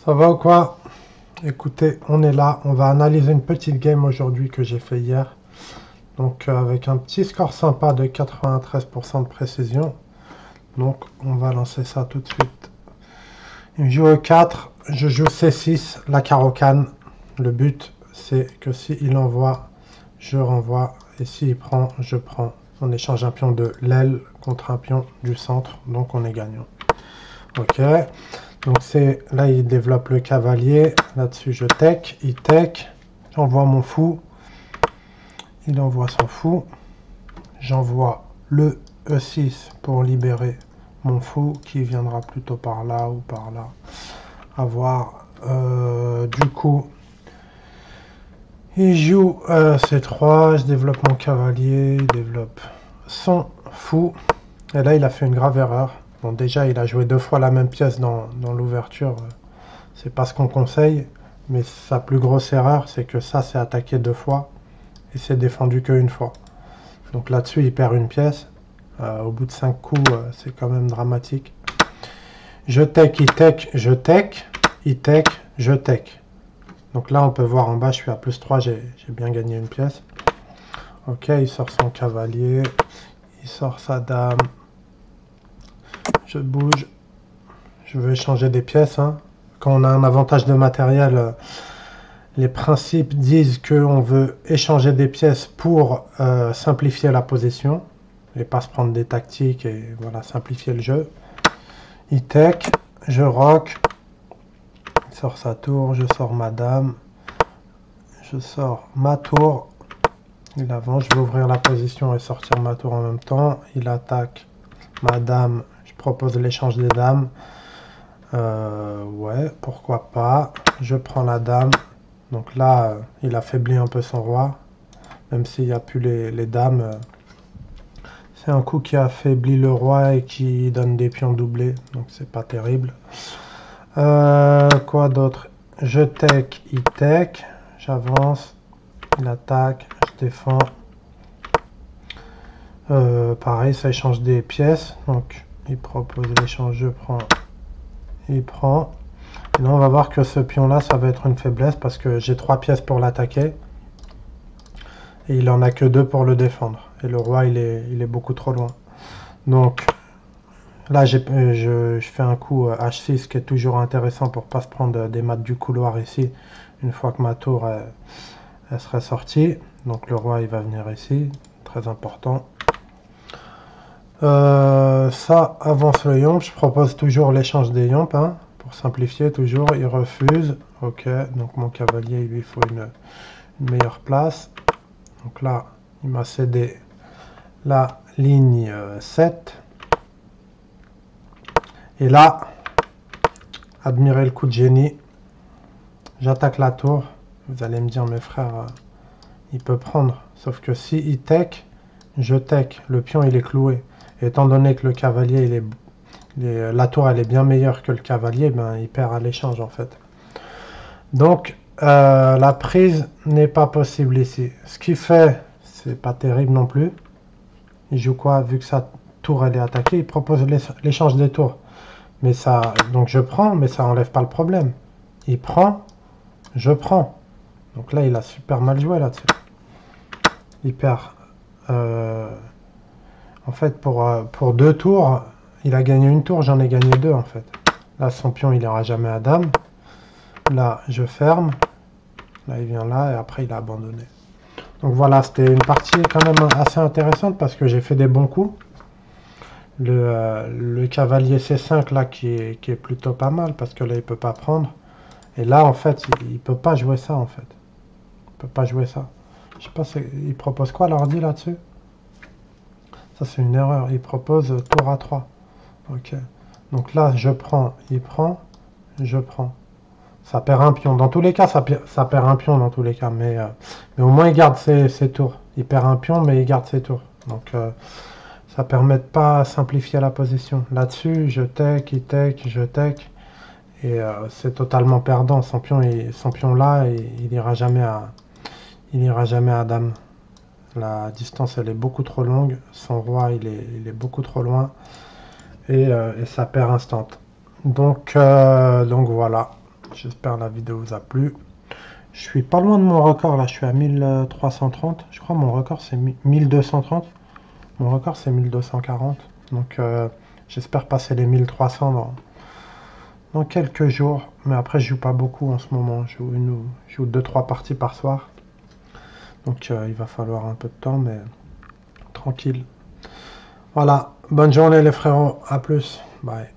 Ça va ou quoi? Écoutez, on est là, on va analyser une petite game aujourd'hui que j'ai fait hier. Donc avec un petit score sympa de 93% de précision. Donc on va lancer ça tout de suite. Il joue E4, je joue C6, la carocane. Le but c'est que s'il envoie, je renvoie. Et s'il prend, je prends. On échange un pion de l'aile contre un pion du centre, donc on est gagnant. Ok. Donc c'est là il développe le cavalier, là-dessus je tech, il tech, j'envoie mon fou, il envoie son fou, j'envoie le E6 pour libérer mon fou qui viendra plutôt par là ou par là. À voir. Du coup il joue C3, je développe mon cavalier, il développe son fou, et là il a fait une grave erreur. Bon, déjà il a joué 2 fois la même pièce dans l'ouverture. C'est pas ce qu'on conseille, mais sa plus grosse erreur, c'est que ça c'est attaqué 2 fois et c'est défendu qu'une fois. Donc là-dessus, il perd une pièce. Au bout de 5 coups, c'est quand même dramatique. Je tech, il tech, je tech, il tech, je tech. Donc là, on peut voir en bas, je suis à plus 3, j'ai bien gagné une pièce. Ok, il sort son cavalier, il sort sa dame. Je bouge. Je veux échanger des pièces, hein. Quand on a un avantage de matériel, les principes disent qu'on veut échanger des pièces pour simplifier la position et pas se prendre des tactiques et voilà, simplifier le jeu. Il tech, je rock, il sort sa tour, je sors ma dame, je sors ma tour, il avance, je vais ouvrir la position et sortir ma tour en même temps. Il attaque ma dame, je propose l'échange des dames. Ouais, pourquoi pas. Je prends la dame. Donc là, il affaiblit un peu son roi. Même s'il n'y a plus les dames. C'est un coup qui affaiblit le roi et qui donne des pions doublés. Donc c'est pas terrible. Quoi d'autre? Je tech, il tech. J'avance. Il attaque. Je défends. Pareil, ça échange des pièces. Donc il propose l'échange. Je prends. Il prend. Et là, on va voir que ce pion-là, ça va être une faiblesse parce que j'ai 3 pièces pour l'attaquer. Et il en a que 2 pour le défendre. Et le roi, il est beaucoup trop loin. Donc, là, je fais un coup H6 qui est toujours intéressant pour pas se prendre des mates du couloir ici. Une fois que ma tour, elle serait sortie. Donc, le roi, il va venir ici. Très important. Ça avance le yomp. Je propose toujours l'échange des yomps, hein. Pour simplifier, toujours, il refuse. Ok, donc mon cavalier, il lui faut une meilleure place. Donc là, il m'a cédé la ligne 7. Et là, admirez le coup de génie. J'attaque la tour. Vous allez me dire, mes frères, il peut prendre. Sauf que si il tech, je tech. Le pion, il est cloué. Et étant donné que le cavalier, la tour elle est bien meilleure que le cavalier, ben, il perd à l'échange en fait. Donc la prise n'est pas possible ici. Ce qu'il fait, c'est pas terrible non plus. Il joue quoi? Vu que sa tour elle est attaquée, il propose l'échange des tours. Mais ça, donc je prends, mais ça enlève pas le problème. Il prend, je prends. Donc là, il a super mal joué là-dessus. Il perd. En fait, pour 2 tours, il a gagné une tour, j'en ai gagné 2 en fait. Là, son pion, il n'ira jamais à dame. Là, je ferme. Là, il vient là et après, il a abandonné. Donc voilà, c'était une partie quand même assez intéressante parce que j'ai fait des bons coups. Le cavalier C5 là qui est plutôt pas mal parce que là, il peut pas prendre. Et là, en fait, il peut pas jouer ça en fait. Il peut pas jouer ça. Je sais pas, il propose quoi l'ordi là-dessus? Ça, c'est une erreur. Il propose tour à 3. Ok. Donc là, je prends, il prend, je prends. Ça perd un pion. Dans tous les cas, ça perd un pion dans tous les cas. Mais au moins, il garde ses tours. Il perd un pion, mais il garde ses tours. Donc, ça permet de pas simplifier la position. Là-dessus, je tech, il tech, je tech. Et c'est totalement perdant. Son pion là, il n'ira jamais à dame. La distance, elle est beaucoup trop longue. Son roi, il est beaucoup trop loin. Et ça perd instant. Donc voilà. J'espère la vidéo vous a plu. Je suis pas loin de mon record là, je suis à 1330. Je crois mon record c'est 1230. Mon record c'est 1240. Donc j'espère passer les 1300 dans quelques jours. Mais après je joue pas beaucoup en ce moment. Je joue 2-3 parties par soir. Donc il va falloir un peu de temps, mais tranquille. Voilà, bonne journée les frérots, à plus, bye.